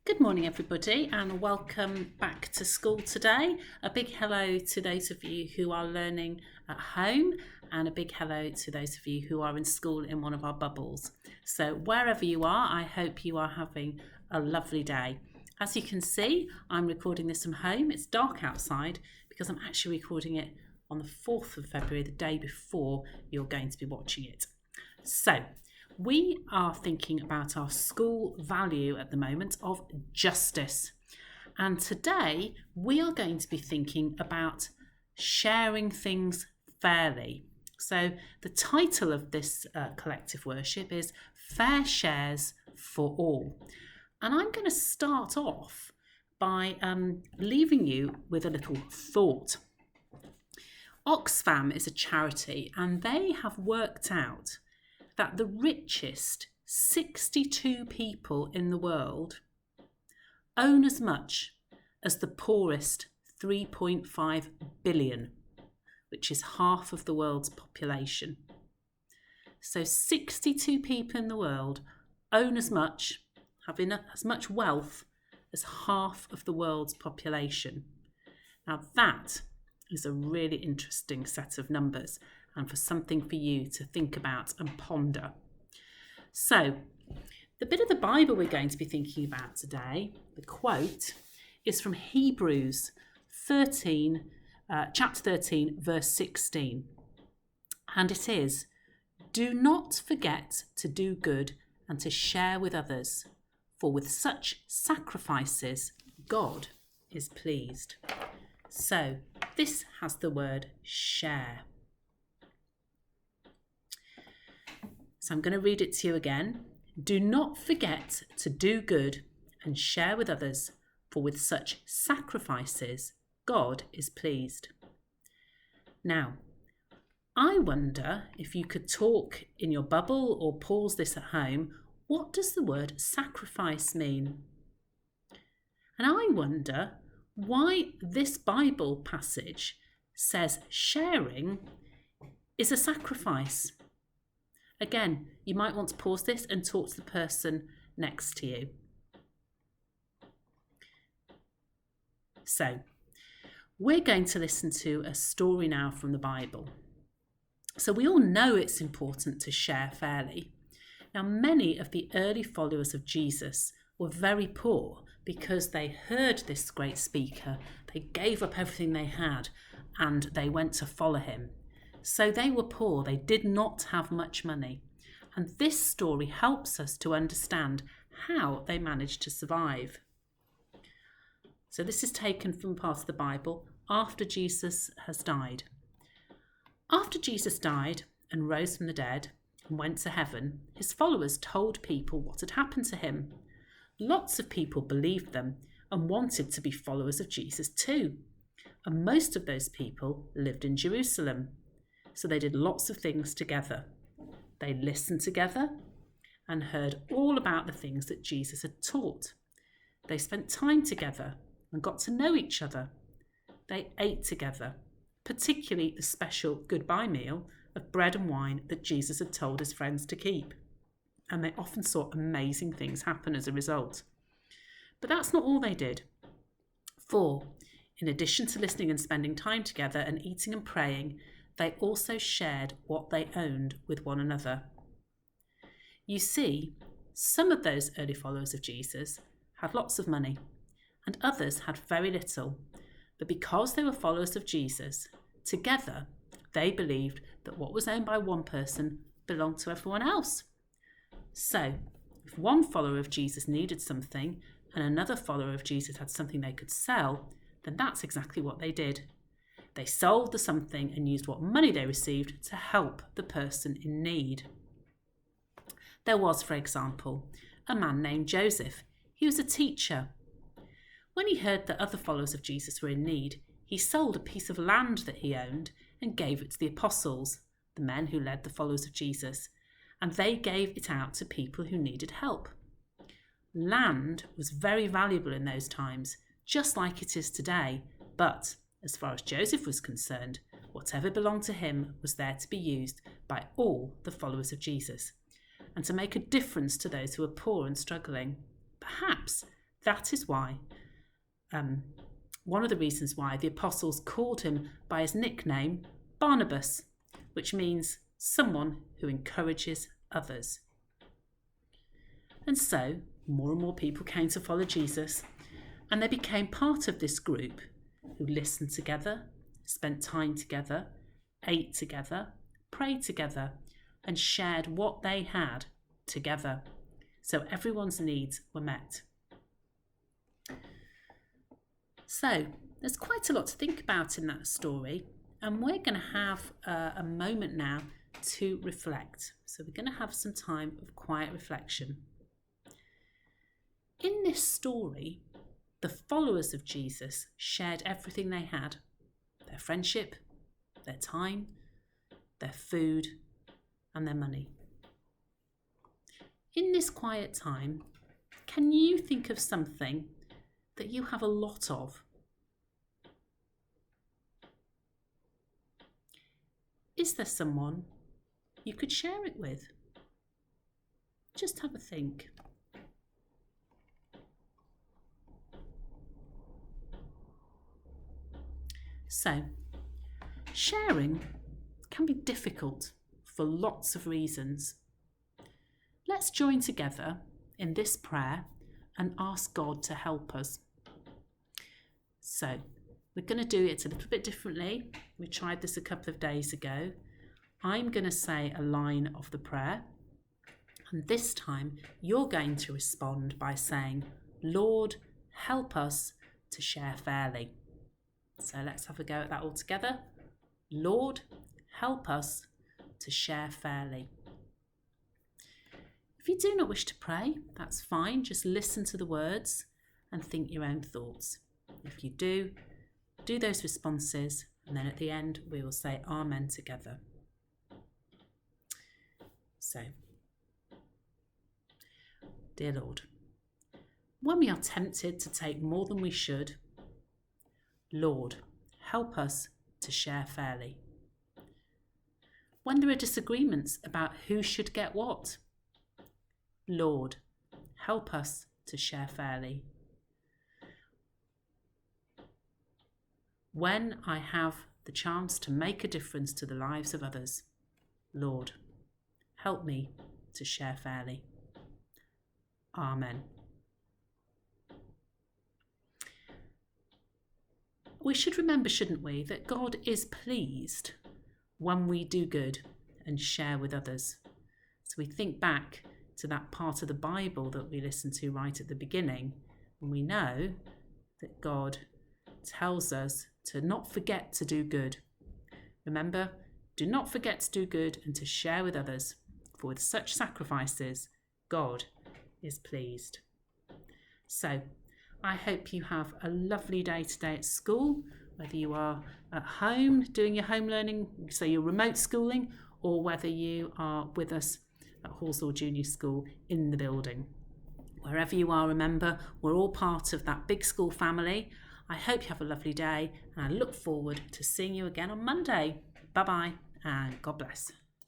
Good morning, everybody, and welcome back to school today. A big hello to those of you who are learning at home, and a big hello to those of you who are in school in one of our bubbles. So wherever you are, I hope you are having a lovely day. As you can see, I'm recording this from home. It's dark outside because I'm actually recording it on the 4th of February, the day before you're going to be watching it. So we are thinking about our school value at the moment of justice. And today we are going to be thinking about sharing things fairly. So the title of this collective worship is Fair Shares for All. And I'm going to start off by leaving you with a little thought. Oxfam is a charity, and they have worked out that the richest 62 people in the world own as much as the poorest 3.5 billion, which is half of the world's population. So 62 people in the world own as much, having as much wealth as half of the world's population. Now that is a really interesting set of numbers, and for something for you to think about and ponder. So, the bit of the Bible we're going to be thinking about today, the quote, is from Hebrews 13, chapter 13, verse 16. And it is, "Do not forget to do good and to share with others, for with such sacrifices God is pleased." So, this has the word share. So I'm going to read it to you again. "Do not forget to do good and share with others, for with such sacrifices God is pleased." Now, I wonder if you could talk in your bubble or pause this at home. What does the word sacrifice mean? And I wonder why this Bible passage says sharing is a sacrifice. Again, you might want to pause this and talk to the person next to you. So, we're going to listen to a story now from the Bible. So we all know it's important to share fairly. Now, many of the early followers of Jesus were very poor because they heard this great speaker, they gave up everything they had, and they went to follow him. So they were poor, they did not have much money. And this story helps us to understand how they managed to survive. So this is taken from part of the Bible after Jesus has died. After Jesus died and rose from the dead and went to heaven, his followers told people what had happened to him. Lots of people believed them and wanted to be followers of Jesus too. And most of those people lived in Jerusalem. So they did lots of things together. They listened together and heard all about the things that Jesus had taught. They spent time together and got to know each other. They ate together, particularly the special goodbye meal of bread and wine that Jesus had told his friends to keep. And they often saw amazing things happen as a result. But that's not all they did. For, in addition to listening and spending time together and eating and praying, they also shared what they owned with one another. You see, some of those early followers of Jesus had lots of money, and others had very little. But because they were followers of Jesus, together they believed that what was owned by one person belonged to everyone else. So, if one follower of Jesus needed something and another follower of Jesus had something they could sell, then that's exactly what they did. They sold the something and used what money they received to help the person in need. There was, for example, a man named Joseph. He was a teacher. When he heard that other followers of Jesus were in need, he sold a piece of land that he owned and gave it to the apostles, the men who led the followers of Jesus, and they gave it out to people who needed help. Land was very valuable in those times, just like it is today, but as far as Joseph was concerned, whatever belonged to him was there to be used by all the followers of Jesus, and to make a difference to those who were poor and struggling. Perhaps That is why, one of the reasons why the apostles called him by his nickname Barnabas, which means someone who encourages others. And so more and more people came to follow Jesus, and they became part of this group who listened together, spent time together, ate together, prayed together, and shared what they had together. So everyone's needs were met. So there's quite a lot to think about in that story, and we're going to have a moment now to reflect. So we're going to have some time of quiet reflection. In this story, the followers of Jesus shared everything they had: their friendship, their time, their food, and their money. In this quiet time, can you think of something that you have a lot of? Is there someone you could share it with? Just have a think. So, sharing can be difficult for lots of reasons. Let's join together in this prayer and ask God to help us. So, we're going to do it a little bit differently. We tried this a couple of days ago. I'm going to say a line of the prayer, and this time you're going to respond by saying, "Lord, help us to share fairly." So let's have a go at that all together. Lord, help us to share fairly. If you do not wish to pray, that's fine. Just listen to the words and think your own thoughts. If you do those responses, and then at the end we will say Amen together. So, dear Lord, when we are tempted to take more than we should, Lord, help us to share fairly. When there are disagreements about who should get what, Lord, help us to share fairly. When I have the chance to make a difference to the lives of others, Lord, help me to share fairly. Amen. We should remember, shouldn't we, that God is pleased when we do good and share with others. So we think back to that part of the Bible that we listened to right at the beginning, and we know that God tells us to not forget to do good. Remember, do not forget to do good and to share with others, for with such sacrifices, God is pleased. So, I hope you have a lovely day today at school, whether you are at home doing your home learning, so you're remote schooling, or whether you are with us at Halsall Junior School in the building. Wherever you are, remember, we're all part of that big school family. I hope you have a lovely day, and I look forward to seeing you again on Monday. Bye-bye, and God bless.